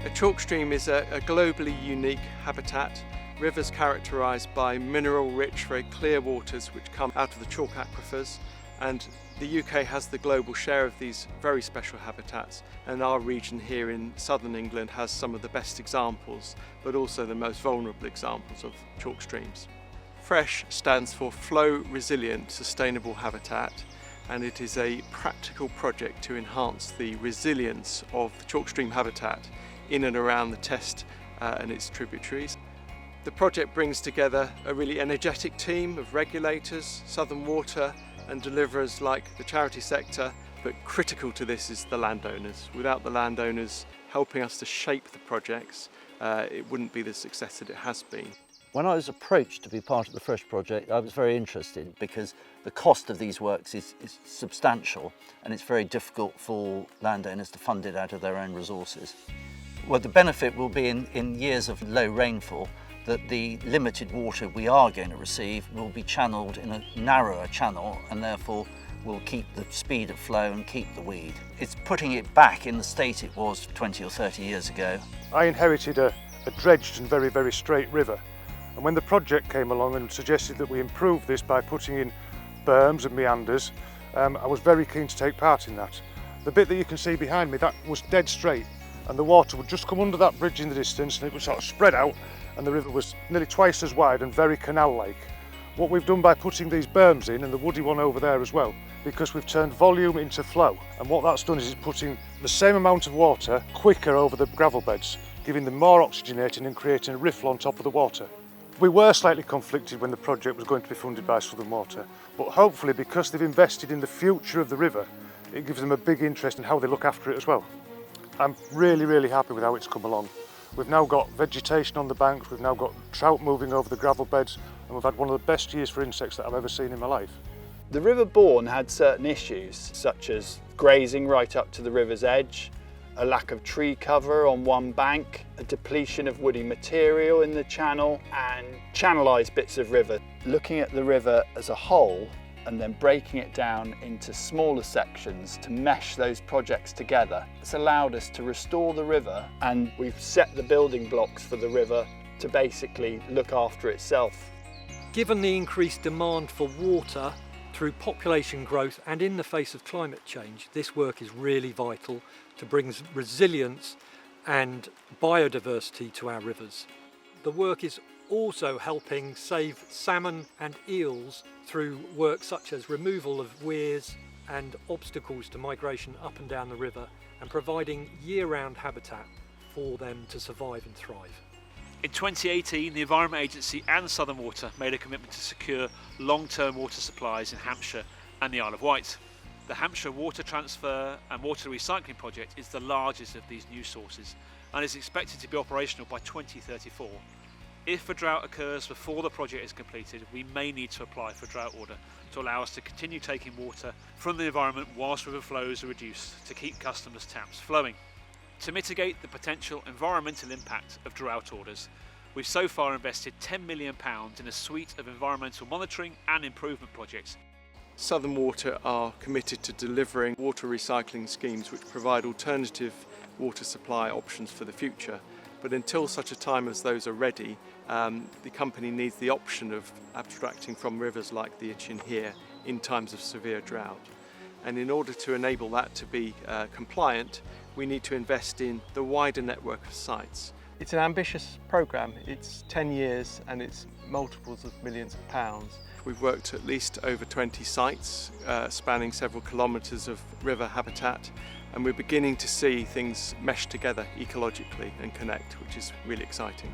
A chalk stream is a globally unique habitat. Rivers characterised by mineral-rich, very clear waters which come out of the chalk aquifers, and the UK has the global share of these very special habitats, and our region here in southern England has some of the best examples, but also the most vulnerable examples of chalk streams. FReSH stands for Flow Resilient Sustainable Habitat, and it is a practical project to enhance the resilience of the chalk stream habitat in and around the Test and its tributaries. The project brings together a really energetic team of regulators, Southern Water and deliverers like the charity sector, but critical to this is the landowners. Without the landowners helping us to shape the projects, it wouldn't be the success that it has been. When I was approached to be part of the FReSH project, I was very interested because the cost of these works is substantial, and it's very difficult for landowners to fund it out of their own resources. Well, the benefit will be in years of low rainfall, that the limited water we are going to receive will be channelled in a narrower channel, and therefore will keep the speed of flow and keep the weed. It's putting it back in the state it was 20 or 30 years ago. I inherited a dredged and very, very straight river, and when the project came along and suggested that we improve this by putting in berms and meanders, I was very keen to take part in that. The bit that you can see behind me, that was dead straight, and the water would just come under that bridge in the distance, and it would sort of spread out, and the river was nearly twice as wide and very canal-like. What we've done by putting these berms in, and the woody one over there as well, because we've turned volume into flow, and what that's done is it's putting the same amount of water quicker over the gravel beds, giving them more oxygenating and creating a riffle on top of the water. We were slightly conflicted when the project was going to be funded by Southern Water, but hopefully because they've invested in the future of the river, it gives them a big interest in how they look after it as well. I'm really, really happy with how it's come along. We've now got vegetation on the banks, we've now got trout moving over the gravel beds, and we've had one of the best years for insects that I've ever seen in my life. The River Bourne had certain issues, such as grazing right up to the river's edge, a lack of tree cover on one bank, a depletion of woody material in the channel, and channelized bits of river. Looking at the river as a whole, and then breaking it down into smaller sections to mesh those projects together, it's allowed us to restore the river, and we've set the building blocks for the river to basically look after itself. Given the increased demand for water through population growth and in the face of climate change, this work is really vital to bring resilience and biodiversity to our rivers. The work is also helping save salmon and eels through work such as removal of weirs and obstacles to migration up and down the river, and providing year-round habitat for them to survive and thrive. In 2018, the Environment Agency and Southern Water made a commitment to secure long-term water supplies in Hampshire and the Isle of Wight. The Hampshire Water Transfer and Water Recycling Project is the largest of these new sources and is expected to be operational by 2034. If a drought occurs before the project is completed, we may need to apply for a drought order to allow us to continue taking water from the environment whilst river flows are reduced to keep customers' taps flowing. To mitigate the potential environmental impact of drought orders, we've so far invested £10 million in a suite of environmental monitoring and improvement projects. Southern Water are committed to delivering water recycling schemes which provide alternative water supply options for the future. But until such a time as those are ready, the company needs the option of abstracting from rivers like the Itchen here in times of severe drought. And in order to enable that to be compliant, we need to invest in the wider network of sites. It's an ambitious programme. It's 10 years and it's multiples of millions of pounds. We've worked at least over 20 sites spanning several kilometres of river habitat, and we're beginning to see things mesh together ecologically and connect, which is really exciting.